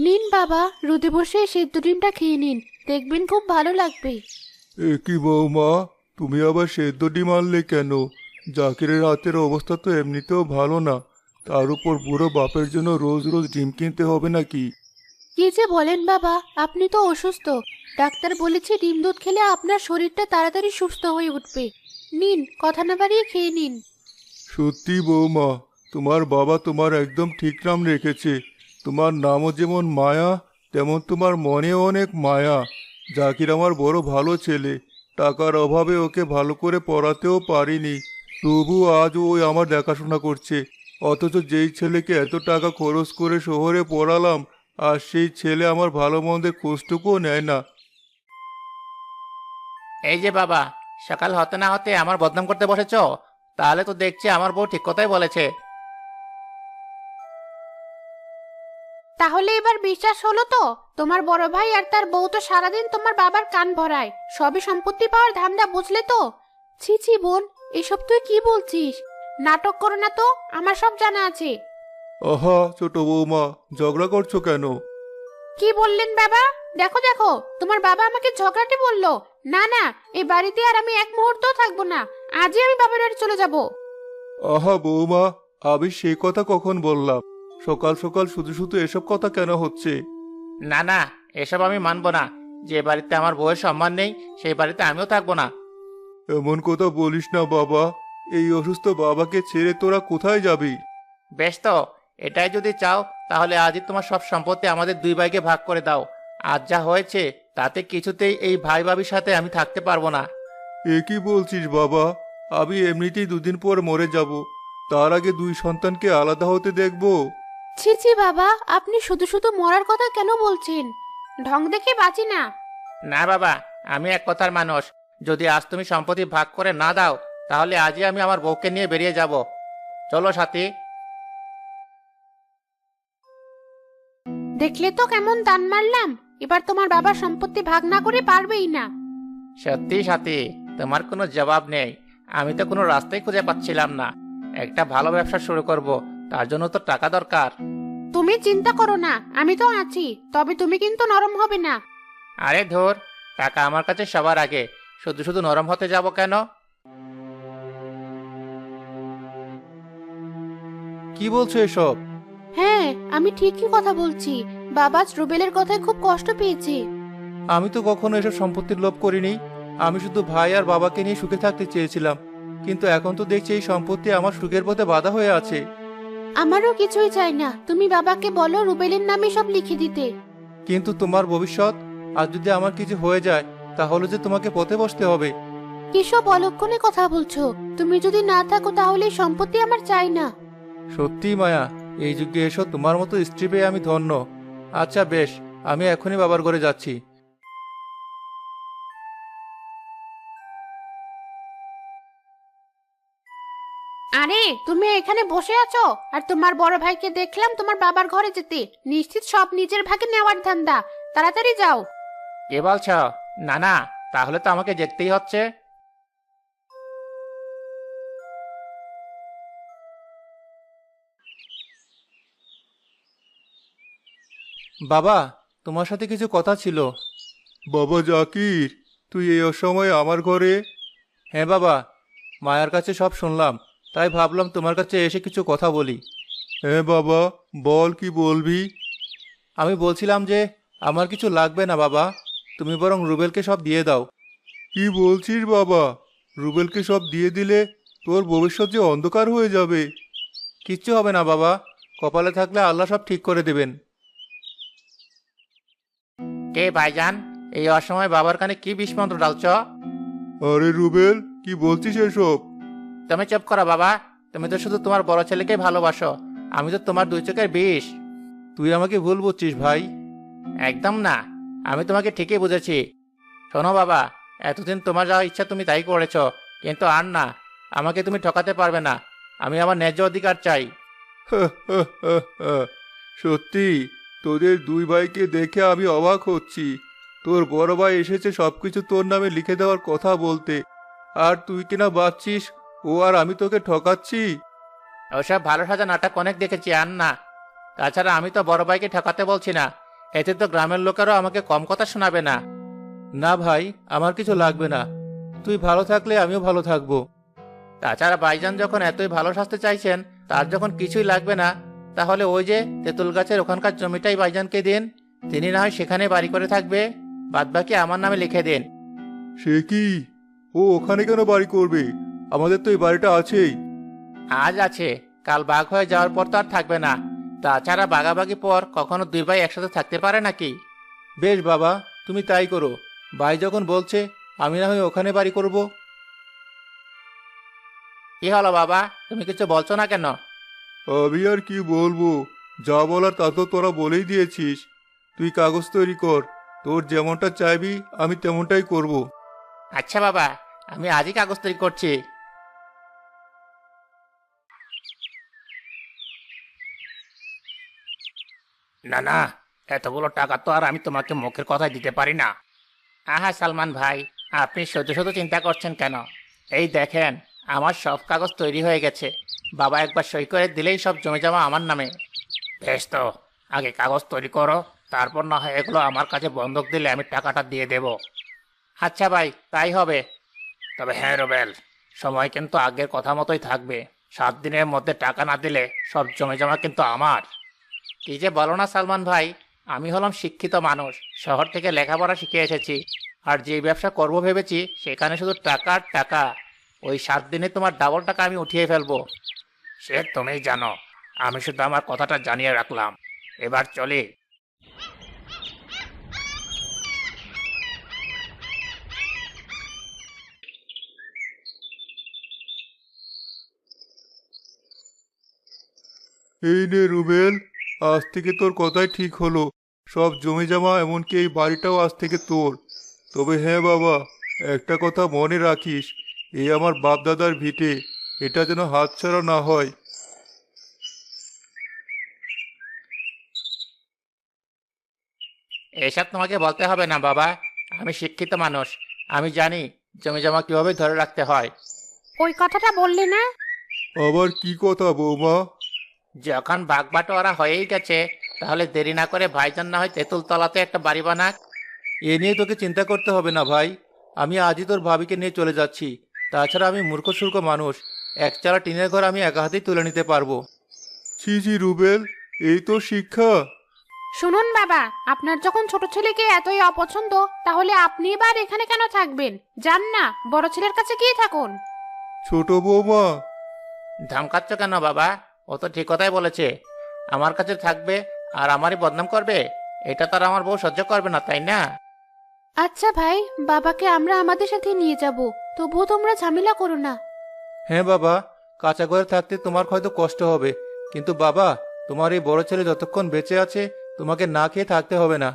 নিন বাবা, রোদে বসে সেদ্ধ ডিমটা খেয়ে নিন, দেখবেন খুব ভালো লাগবে। এ কি বৌমা, তুমি আবার সেদ্ধ ডিম আনলে কেন? জাকিরের হাতের অবস্থা তো এমনিতেও ভালো না, তার উপর বুড়ো বাপের জন্য রোজ রোজ ডিম কিনতে হবে নাকি? কি যে বলেন বাবা, আপনি তো অসুস্থ। ডাক্তার বলেছে ডিম দুধ খেলে আপনার শরীরটা তাড়াতাড়ি সুস্থ হয়ে উঠবে। নিন, কথা না বাড়িয়ে খেয়ে নিন। সত্যি বৌমা, তোমার বাবা তোমার একদম ঠিক নাম রেখেছে। তোমার নামও যেমন মায়া, তেমন তোমার মনেও অনেক মায়া। জাকির আমার বড় ভালো ছেলে, টাকার অভাবে ওকে ভালো করে পড়াতেও পারিনি, তবু আজ ওই আমার দেখাশোনা করছে। অথচ যেই ছেলেকে এত টাকা খরচ করে শহরে পড়ালাম, আর সেই ছেলে আমার ভালো মন্দের খোঁজটুকুও নেয় না। এই যে বাবা, সকাল হতে না হতে আমার বদনাম করতে বসেছো? তাহলে তো দেখছি আমার বউ ঠিক কথাই বলেছে। তাহলে এবার বিশ্বাস হলো তো? তোমার বড় ভাই আর তার বউ তো সারাদিন তোমার বাবার কান ভরায়, সবই সম্পত্তি পাওয়ার ধান্দা, বুঝলে তো? ছি ছি বোন, এসব তুই কি বলছিস? নাটক করো না তো, আমার সব জানা আছে। আহা ছোট বৌমা, ঝগড়া করছো কেন? কি বললেন বাবা? দেখো দেখো, তোমার বাবা আমাকে ঝগড়াটে বললো। না না, এই বাড়িতে আর আমি এক মুহূর্তও থাকবো না। আজই আমি বাবার বাড়ি চলে যাব। আহা বৌমা, আমি সেই কথা কখন বললাম? সকাল সকাল শুধু শুধু এসব কথা কেন হচ্ছে? না না, এসব আমি মানবো না। যে বাড়িতে আমার বউয়ের সম্মান নেই, সেই বাড়িতে আমিও থাকবো না। এমন কথা বলিস না বাবা, এই অসুস্থ বাবাকে ছেড়ে তোরা কোথায় যাবি? বেশ তো, এটাই যদি চাও তাহলে আজই তোমার সব সম্পত্তি আমাদের দুই ভাইকে ভাগ করে দাও। আজ যা হয়েছে তাতে কিছুতেই এই ভাই ভাবির সাথে আমি থাকতে পারবো না। এ কি বলছিস বাবা? আমি এমনিতেই দুদিন পর মরে যাব, তার আগে দুই সন্তানকে আলাদা হতে দেখবো? ছি ছি বাবা, আপনি শুধু শুধু মরার কথা কেন বলছেন? ঢং দেখে বাঁচি না। না বাবা, আমি এক কথার মানুষ। যদি আজ তুমি সম্পত্তি ভাগ করে না দাও, তাহলে আজই আমি আমার বউকে নিয়ে বেরিয়ে যাব। চলো সাথী। দেখলে তো কেমন দান মারলাম। এবার তোমার বাবার সম্পত্তি ভাগ না করে পারবেই না। সত্যি সাথী, তোমার কোনো জবাব নেই। আমি তো কোনো রাস্তাই খুঁজে পাচ্ছিলাম না। একটা ভালো ব্যবসা শুরু করব, তার জন্য তো টাকা দরকার। তুমি চিন্তা করো না, আমি তো আছি। তবে তুমি কিন্তু নরম হবে না। আরে ধর, টাকা আমার কাছে সবার আগে। শুধু শুধু নরম হতে যাব কেন? কি বলছো এসব? হ্যাঁ, আমি ঠিকই কথা বলছি। বাবা আজ রুবেলের কথায় খুব কষ্ট পেয়েছে। আমি তো কখনো এসব সম্পত্তির লোভ করিনি। আমি শুধু ভাই আর বাবাকে নিয়ে সুখে থাকতে চেয়েছিলাম, কিন্তু এখন তো দেখছি এই সম্পত্তি আমার সুখের পথে বাধা হয়ে আছে। আমারও কিছুই চাই না, তুমি বাবাকে বলো রুবেলের নামে সব লিখে দিতে। কিন্তু তোমার ভবিষ্যৎ, আর যদি আমার কিছু হয়ে যায়, তাহলে যে তোমাকে পথে বসতে হবে। কিসব অলক্ষণে কথা বলছো? তুমি যদি না থাকো তাহলে এই সম্পত্তি আমার চাই না। সত্যি মায়া, এই যুগে এসো তোমার মতো স্ত্রী পেয়ে আমি ধন্য। আচ্ছা বেশ, আমি এখনই বাবার ঘরে যাচ্ছি। আরে তুমি এখানে বসে আছো, আর তোমার বড় ভাইকে দেখলাম তোমার বাবার ঘরে যেতে। নিশ্চিত সব নিজের ভাগে নেওয়ার ধান্দা। তাড়াতাড়ি যাও। কে বলছ? না না, তাহলে তো আমাকে যেতেই হচ্ছে। বাবা, তোমার সাথে কিছু কথা ছিল। বাবা জাকির, তুই এই অসময়ে আমার ঘরে? হ্যাঁ বাবা, মায়ের কাছে সব শুনলাম, তাই ভাবলাম তোমার কাছে এসে কিছু কথা বলি। হ্যাঁ বাবা, বল কি বলবি? আমি বলছিলাম যে আমার কিছু লাগবে না বাবা, তুমি বরং রুবেলকে সব দিয়ে দাও। কি বলছিস বাবা? রুবেলকে সব দিয়ে দিলে তোর ভবিষ্যৎ যে অন্ধকার হয়ে যাবে। কিচ্ছু হবে না বাবা, কপালে থাকলে আল্লাহ সব ঠিক করে দেবেন। কে ভাইজান? এই অসময় বাবার কানে কি বিষমন্ত্র ডালছ? আরে রুবেল, কি বলছিস এসব? তুমি চুপ করো বাবা। তুমি তো শুধু তোমার বড় ছেলেকে ভালোবাসো। আমি তো তোমার দুই চোখের বিষ। তুই আমাকে ভুল বুঝছিস ভাই। একদম না, আমি তোমাকে ঠিকই বুঝেছি। শোনো বাবা, এতদিন তোমার যা ইচ্ছা তুমি তাই করেছো, কিন্তু আর না। আমাকে তুমি ঠকাতে পারবে না। আমি আমার ন্যায্য অধিকার চাই। সত্যি, তোদের দুই ভাইকে দেখে আমি অবাক হচ্ছি। তোর বড় ভাই এসেছে সবকিছু তোর নামে লিখে দেওয়ার কথা বলতে, আর তুই কিনা ভাবছিস ও আর আমি তোকে ঠকাচ্ছি। ওসব ভালো সাজা নাটক অনেক দেখেছি, আর না। তাছাড়া আমি তো বড় ভাইকে ঠকাতে বলছি না। এতে তো গ্রামের লোকেরও আমাকে কম কথা শোনাবে না। না ভাই, আমার কিছু লাগবে না। তুই ভালো থাকলে আমিও ভালো থাকবো। তাছাড়া ভাইজান যখন এতই ভালো স্বাস্থ্য চাইছেন, তার যখন কিছুই লাগবে না, তাহলে ওই যে তেঁতুল গাছের ওখানকার জমিটাই ভাইজানকে দিন। তিনি না হয় সেখানে বাড়ি করে থাকবে, বাদবাকি আমার নামে লিখে দিন। সে কি? ও ওখানে কেন বাড়ি করবে? আমাদের তো এই বাড়িটা আছেই। আজ আছে, কাল বাঘ হয়ে যাওয়ার পর তো আর থাকবে না। তাছাড়া বাগাবাগি পর কখনো দুই ভাই একসাথে থাকতে পারে নাকি? বেশ বাবা, তুমি তাই করো। ভাই যখন বলছে, আমি না হয় ওখানে বাড়ি করব। কি হলো বাবা, তুমি কিছু বলছো না কেন? আমি আর কি বলবো, যা বলার তা তো তোরা বলেই দিয়েছিস। তুই কাগজ তৈরি কর, তোর যেমনটা চাইবি আমি তেমনটাই করব। আচ্ছা বাবা, আমি আজই কাগজ তৈরি করছি। না না, এতগুলো টাকা তো আর আমি তোমাকে মুখের কথায় দিতে পারি না। আহা সালমান ভাই, আপনি শুধু শুধু চিন্তা করছেন কেন? এই দেখেন, আমার সব কাগজ তৈরি হয়ে গেছে। বাবা একবার সই করে দিলেই সব জমি জমা আমার নামে। বেশ তো, আগে কাগজ তৈরি করো, তারপর না হয় এগুলো আমার কাছে বন্ধক দিলে আমি টাকাটা দিয়ে দেব। আচ্ছা ভাই, তাই হবে। তবে হ্যাঁ রুবেল, সময় কিন্তু আগের কথা মতোই থাকবে। 7 দিনের মধ্যে টাকা না দিলে সব জমি জমা কিন্তু আমার। কি যে বলো না সালমান ভাই, আমি হলাম শিক্ষিত মানুষ, শহর থেকে লেখাপড়া শিখে এসেছি। আর যে ব্যবসা করব ভেবেছি সেখানে শুধু টাকা আর টাকা। ওই 7 দিনে তোমার ডাবল টাকা আমি উঠিয়ে ফেলবো। সে তুমিই জানো, আমি শুধু আমার কথাটা জানিয়ে রাখলাম। এবার চলি। এই নে রুবেল, আজ থেকে তোর কথাই ঠিক হলো। সব জমি জমা এমনকি এই বাড়িটাও আজ থেকে তোর। তবে হ্যাঁ বাবা, একটা কথা মনে রাখিস, এই আমার বাপ দাদার ভিটে, এটা যেন হাতছাড়া না হয়। এসব তোমাকে বলতে হবে না বাবা, আমি শিক্ষিত মানুষ। আমি জানি জমি জমা কিভাবে ধরে রাখতে হয়। ওই কথাটা বললে না? আবার কি কথা বৌমা? যখন বাগবাটোয়ারা হয়েই গেছে, তাহলে দেরি না করে ভাইজান না হয় তেঁতুল তলাতে একটা বাড়ি বানাক। এ নিয়ে তোকে চিন্তা করতে হবে না ভাই। আমি আজই তোর ভাবিকে নিয়ে চলে যাচ্ছি। তাছাড়া আমি মূর্খ সূর্খ মানুষ, একচালা টিনের ঘর আমি একা হাতেই তুলে নিতে পারবো। ছি ছি রুবেল, এই তো শিক্ষা। শুনুন বাবা, আপনার যখন ছোট ছেলেকে এতই অপছন্দ, তাহলে আপনি এবার এখানে কেন থাকবেন? যান না, বড় ছেলের কাছে গিয়ে থাকুন। ছোট বৌমা, ধমকাচ্ছ কেন বাবা? ও তো ঠিক কথাই বলেছে। আমার কাছে থাকবে আর আমারই বদনাম করবে, এটা তো আর আমার বউ সহ্য করবে না, তাই না? আচ্ছা ভাই, বাবাকে আমরা আমাদের সাথে নিয়ে যাব, তবুও তোমরা ঝামেলা করো না। হ্যাঁ বাবা, কাঁচা ঘরে থাকতে তোমার হয়তো কষ্ট হবে, কিন্তু বাবা, তোমার এই বড় ছেলে যতক্ষণ বেঁচে আছে তোমাকে না খেয়ে থাকতে হবে না।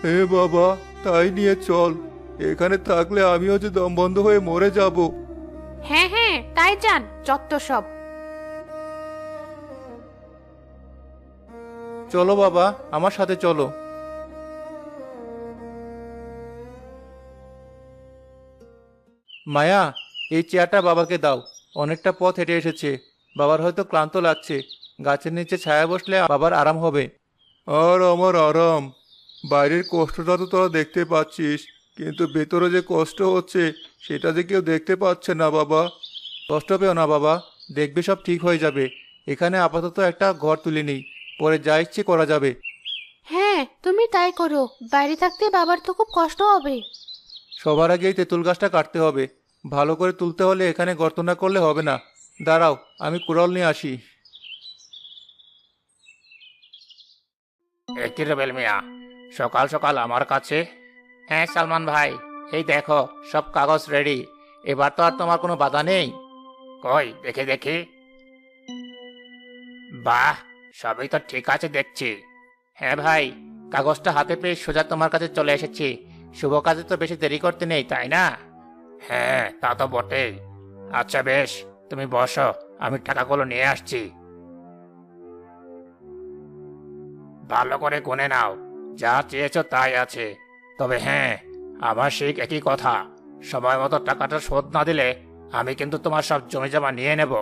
হে বাবা, তাই নিয়ে চল। এখানে থাকলে আমিও যে দম বন্ধ হয়ে মরে যাব। হ্যাঁ হ্যাঁ, তাই যান, যত সব। চলো বাবা, আমার সাথে চলো। মায়া, এই চেয়ারটা বাবাকে দাও। অনেকটা পথ হেঁটে এসেছে, বাবার হয়তো ক্লান্ত লাগছে। গাছের নিচে ছায়া বসলে বাবার আরাম হবে। আর আমার আরাম? বাইরের কষ্টটা তো তোরা দেখতে পাচ্ছিস, কিন্তু ভেতরে যে কষ্ট হচ্ছে সেটা যে কেউ দেখতে পাচ্ছে না বাবা। কষ্ট পেও না বাবা, দেখবে সব ঠিক হয়ে যাবে। এখানে আপাতত একটা ঘর তুলে নিই, পরে যা ইচ্ছে করা যাবে। হ্যাঁ, তুমি তাই করো। বাইরে থাকতে বাবার তো খুব কষ্ট হবে। সবার আগে এই তেঁতুল গাছটা কাটতে হবে। ভালো করে তুলতে হলে এখানে গর্ত না করলে হবে না। দাঁড়াও, আমি কুড়াল নিয়ে আসি। একই রেবেল মিয়া, সকাল সকাল আমার কাছে? হ্যাঁ সালমান ভাই, এই দেখো সব কাগজ রেডি। এবার তো আর তোমার কোনো বাধা নেই। কই দেখে দেখি। বাহ, সবই তো ঠিক আছে দেখছি। হ্যাঁ ভাই, কাগজটা হাতে পেয়ে সোজা তোমার কাছে চলে এসেছি। শুভ কাজে তো বেশি দেরি করতে নেই, তাই না? হ্যাঁ, তা তো বটেই। আচ্ছা বেশ, তুমি বসো, আমি টাকাগুলো নিয়ে আসছি। ভালো করে গুনে নাও, যা চেয়েছো তাই আছে। তবে হ্যাঁ, আমার সেই একই কথা, সময় মতো টাকাটা শোধ না দিলে আমি কিন্তু তোমার সব জমি জমা নিয়ে নেব।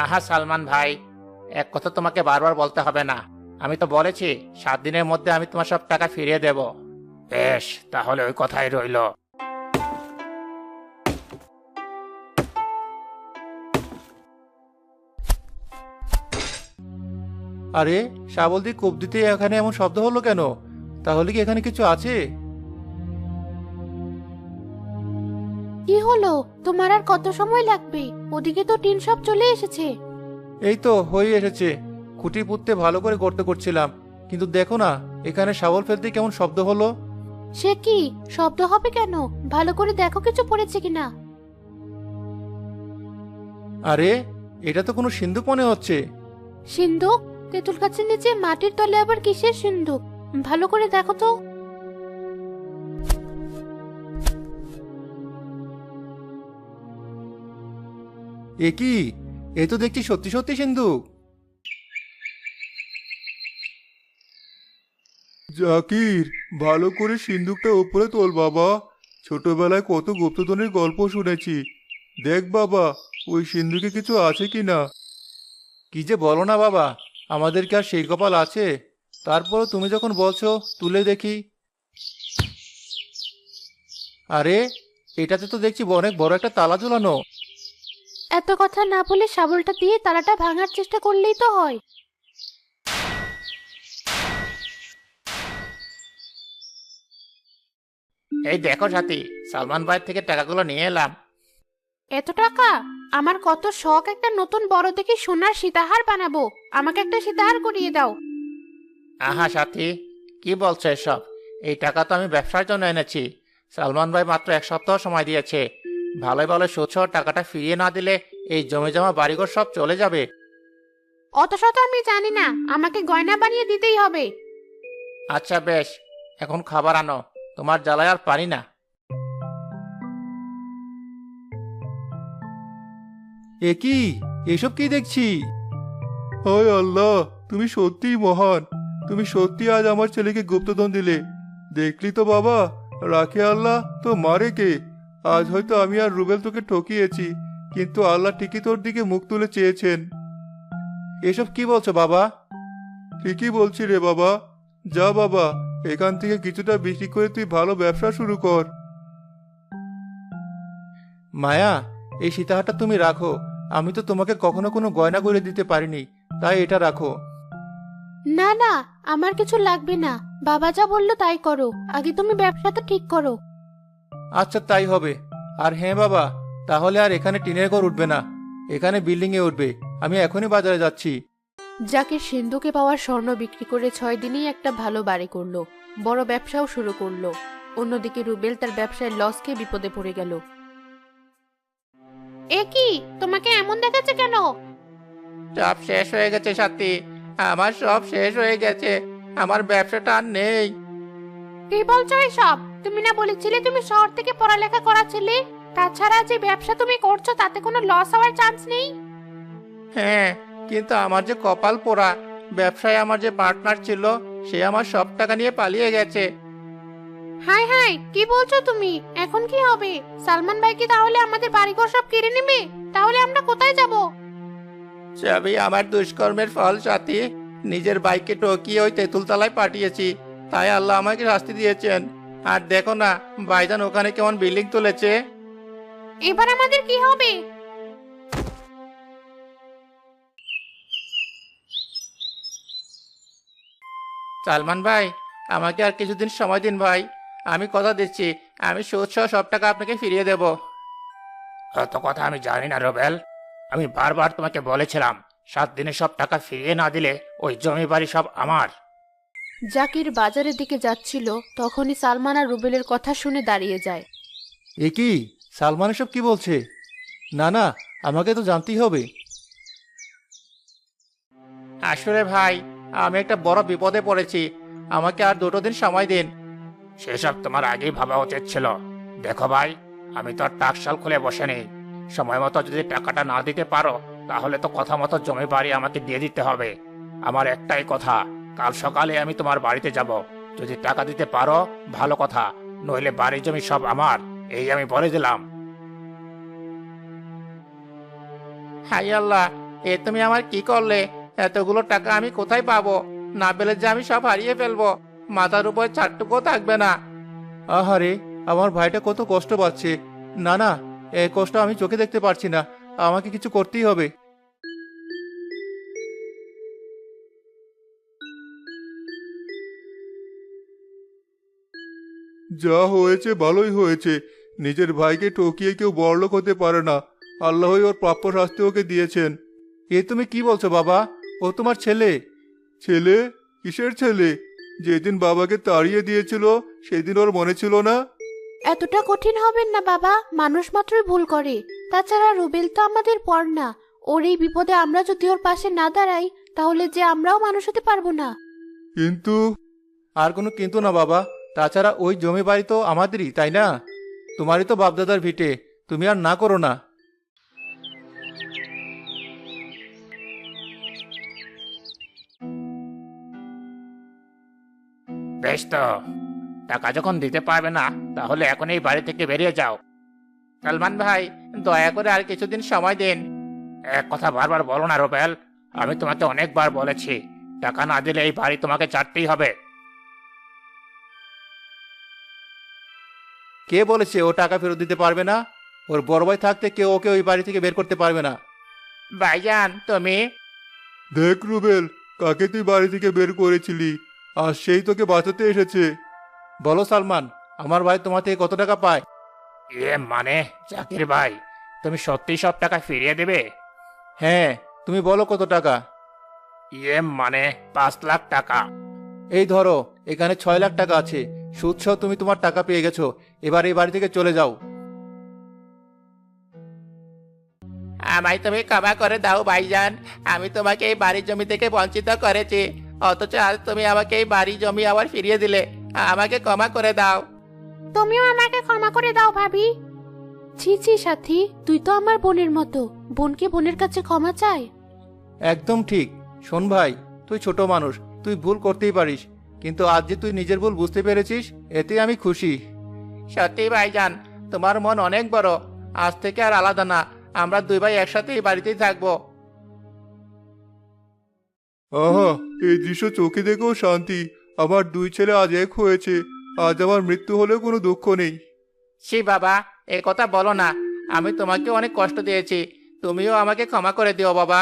আহা সালমান ভাই, এক কথা তোমাকে বারবার বলতে হবে না। আমি তো বলেছি 7 দিনের মধ্যে আমি তোমার সব টাকা ফিরিয়ে দেব। বেশ, তাহলে ওই কথাই রইল। আরে, শাবল দিয়ে কোপ দিতে এখানে এমন শব্দ হলো কেন? তাহলে কি এখানে কিছু আছে? কি হলো? তোমার আর কত সময় লাগবে? ওদিকে তো টিন সব চলে এসেছে। এই তো হয়ে এসেছে। খুঁটি পুঁততে ভালো করে গর্ত করছিলাম, কিন্তু দেখো না, এখানে শাবল ফেলতে কেমন শব্দ হলো। সে কি শব্দ হবে কেন? ভালো করে দেখো কিছু পড়েছে কিনা। আরে, এটা তো কোনো সিন্ধুক মনে হচ্ছে। সিন্ধুক? তেঁতুল গাছের নিচে মাটির তলে আবার কিসের সিন্ধুক? ভালো করে দেখো তো। এ কি? এ তো দেখছি সত্যি সত্যি সিন্ধুক। জাকির, ভালো করে সিন্ধুকটা উপরে তোল বাবা। ছোটবেলায় কত গুপ্তধনের গল্প শুনেছি। দেখ বাবা, ওই সিন্ধুকে কিছু আছে কিনা। কি যে বলো না বাবা, আমাদের কি আর সেই কপাল আছে? তারপরও তুমি যখন বলছো, তুলে দেখি। আরে, এটাতে তো দেখছি অনেক বড় একটা তালা ঝুলানো। এত কথা না বলে শাবলটা দিয়ে তালাটা ভাঙার চেষ্টা করলেই তো হয়। এই দেখো সাথী, সালমান ভাই থেকে টাকাগুলো নিয়ে এলাম। এত টাকা? আমার কত শখ একটা নতুন বড় দেখে সোনার সীতাহার বানাবো। আমাকে একটা সীতাহার করিয়ে দাও। আহা সাথী, কি বলছো এসব? এই টাকা তো আমি ব্যবসার জন্য এনেছি। সালমান ভাই মাত্র 1 সপ্তাহ সময় দিয়েছে। ভালোই ভালো সুদ সহ টাকাটা ফিরিয়ে না দিলে এই জমি জমা বাড়িঘর সব চলে যাবে। অত শত আমি জানি না, আমাকে গয়না বানিয়ে দিতেই হবে। আচ্ছা বেশ, এখন খাবার আনো, তোমার জ্বালায় আর পারি না। এ কি? এসব কি দেখছি? হায় আল্লাহ, তুমি সত্যিই মহান। তুমি সত্যি আজ আমার ছেলেকে গুপ্তধন দিলে। দেখলি তো বাবা, রাখে আল্লাহ তো মারে কে। আজ হয়তো আমি আর রুবেল তোকে ঠকিয়েছি, কিন্তু আল্লাহ ঠিকই তোর দিকে মুখ তুলে চেয়েছেন। এসব কি বলছো বাবা? ঠিকই বলছি রে বাবা। যা বাবা, এখান থেকে কিছুটা বিক্রি করে তুই ভালো ব্যবসা শুরু কর। মায়া, এই সীতাহারটা তুমি রাখো। আমি তো তোমাকে কখনো কোনো গয়না করে দিতে পারিনি, তাই এটা রাখো। না না, আমার কিছু লাগবে না। বাবা যা বললো তাই করো। আগে তুমি ব্যবসাটা ঠিক করো। আচ্ছা, তাই হবে। আর হ্যাঁ বাবা, তাহলে আর এখানে টিনের ঘর উঠবে না, এখানে বিল্ডিং এ উঠবে। আমি এখনই বাজারে যাচ্ছি। যাকে সিন্ধুকে পাওয়া স্বর্ণ বিক্রি করে 6 দিনেই একটা ভালো বাড়ি করলো, বড় ব্যবসাও শুরু করলো। অন্যদিকে রুবেল তার ব্যবসায় লস খেয়ে বিপদে পড়ে গেল। এ কি, তোমাকে এমন দেখাচ্ছে কেন? সব শেষ হয়ে গেছে সাথী, আমার সব শেষ হয়ে গেছে। আমার ব্যবসাটা আর নেই। কি বলছো এসব? তুমি না বলেছিলে তুমি শহর থেকে পড়ালেখা করা ছেলে? তাছাড়া যে ব্যবসা তুমি করছো তাতে কোনো লস হওয়ার চান্স নেই। হ্যাঁ, কিন্তু আমার যে কপাল পোড়া, ব্যবসায় আমার যে পার্টনার ছিল সে আমার সব টাকা নিয়ে পালিয়ে গেছে। হাই হাই, কি বলছো তুমি? এখন কি হবে? সালমান ভাই কি তাহলে আমাদের বাড়িঘর সব কেড়ে নেবে? তাহলে আমরা কোথায় যাব? সবই আমার দুষ্কর্মের ফল সাথী। নিজের বাইকে টকিয়ে ওই তেঁতুল তলায় পাঠিয়েছি, তাই আল্লাহ আমাকে শাস্তি দিয়েছেন। আর দেখো না, ভাইজান ওখানে কেমন বিল্ডিং তুলেছে। এবার আমাদের কি হবে? সালমান ভাই, আমাকে আর কিছুদিন সময় দিন ভাই। আমি কথা দিচ্ছি, আমি সুদ সহ সব টাকা আপনাকে ফিরিয়ে দেব। অত কথা আমি জানি না রবেল। আমি বারবার তোমাকে বলেছিলাম 7 দিনে সব টাকা ফিরিয়ে না দিলে ওই জমি বাড়ি সব আমার। জাকির বাজারের দিকে যাচ্ছিল, তখনই সালমান আর রুবেলের কথা শুনে দাঁড়িয়ে যায়। এ কি? সালমান এসব কি বলছে? না না, আমাকে তো জানতেই হবে। আসলে ভাই, আমি একটা বড় বিপদে পড়েছি। আমাকে আর 2 দিন সময় দিন। সেসব তোমার আগেই ভাবা উচিত ছিল। দেখো ভাই, আমি তো আর টাকশাল খুলে বসে নেই। সময় মতো যদি টাকাটা না দিতে পারো, তাহলে তো কথা মতো জমি বাড়ি আমাকে দিয়ে দিতে হবে। আমার একটাই কথা, কাল সকালে আমি তোমার বাড়িতে যাব। যদি টাকা দিতে পারো ভালো কথা, নইলে বাড়ি জমি সব আমার, এই আমি বলে দিলাম। হাই আল্লাহ, এ তুমি আমার কি করলে? এতগুলো টাকা আমি কোথায় পাবো? না পেলে যে আমি সব হারিয়ে ফেলবো, মাথার উপর চারটুকু থাকবে না। আহারে, আমার ভাইটা কত কষ্ট পাচ্ছে। না না, এই কষ্ট আমি চোখে দেখতে পারছি না। আমাকে কিছু করতেই হবে। যা হয়েছে ভালোই হয়েছে। নিজের ভাইকে ঠকিয়ে কেউ বড়লোক হতে পারে না। আল্লাহই ওর প্রাপ্য শাস্তি ওকে দিয়েছেন। এ তুমি কি বলছো বাবা? ও তোমার ছেলে? ছেলে? কিসের ছেলে? যেদিন বাবাকে তাড়িয়ে দিয়েছিল সেদিন ওর মনে ছিল না? এতটা কঠিন হবেন না বাবা, মানুষ মাত্রই ভুল করে। তাছাড়া রুবেল তো আমাদের পর না। ওর এই বিপদে আমরা যদি ওর পাশে না দাঁড়াই, তাহলে যে আমরাও মানুষ হতে পারবো না। কিন্তু আর কোনো কিন্তু না বাবা। তাছাড়া ওই জমি বাড়ি তো আমাদেরই, তাই না? তোমারই তো বাপদাদার ভিটে। তুমি আর না করো না। বেশ তো, টাকা যখন দিতে পারবে না, তাহলে এখন এই বাড়ি থেকে বেরিয়ে যাও। সালমান ভাই, দয়া করে আর কিছুদিন সময় দিন। এক কথা বারবার বলো না রুবেল। আমি তোমাকে অনেকবার বলেছি, টাকা না দিলে এই বাড়ি তোমাকে ছাড়তেই হবে। কে বলেছে ও টাকা ফেরত দিতে পারবে না? ওর বড় ভাই থাকতে কেউ ওকে ওই বাড়ি থেকে বের করতে পারবে না। ভাইজান, তুমি দেখ রুবেল, কাকে তুই বাড়ি থেকে বের করেছিলি, আর সেই তোকে বাঁচাতে এসেছে। বলো সালমান, আমার ভাই তোমার থেকে কত টাকা পায়? মানে জাকির ভাই, তুমি সত্যি সব টাকা ফিরিয়ে দেবে? হ্যাঁ, তুমি বলো কত টাকা। মানে 5 লাখ টাকা। এই ধরো, এখানে 6 লাখ টাকা আছে। সুদ সহ তুমি তোমার টাকা পেয়ে গেছো। এবার এই বাড়ি থেকে চলে যাও। আমায় তুমি ক্ষমা করে দাও ভাইজান। আমি তোমাকে এই বাড়ির জমি থেকে বঞ্চিত করেছি, অথচ আজ তুমি আমাকে এই বাড়ি জমি আবার ফিরিয়ে দিলে। আমাকে ক্ষমা করে দাও। তুমিও আমাকে ক্ষমা করে দাও ভাবি। ছি ছি সাথী, তুই তো আমার বোনের মতো। বোনকে বোনের কাছে ক্ষমা চায়? একদম ঠিক। শোন ভাই, তুই ছোট মানুষ, তুই ভুল করতেই পারিস, কিন্তু আজ যে তুই নিজের ভুল বুঝতে পেরেছিস, এতে আমি খুশি। সত্যি ভাইজান, তোমার মন অনেক বড়। আজ থেকে আর আলাদা না, আমরা দুই ভাই একসাথে এই বাড়িতেই থাকবো। আহা, এই দৃশ্য চোখে দেখেও শান্তি। আমার দুই ছেলে আজ এক হয়েছে। আজ আমার মৃত্যু হলেও কোনো দুঃখ নেই। সে বাবা, এ কথা বলো না। আমি তোমাকে অনেক কষ্ট দিয়েছি, তুমিও আমাকে ক্ষমা করে দিও বাবা।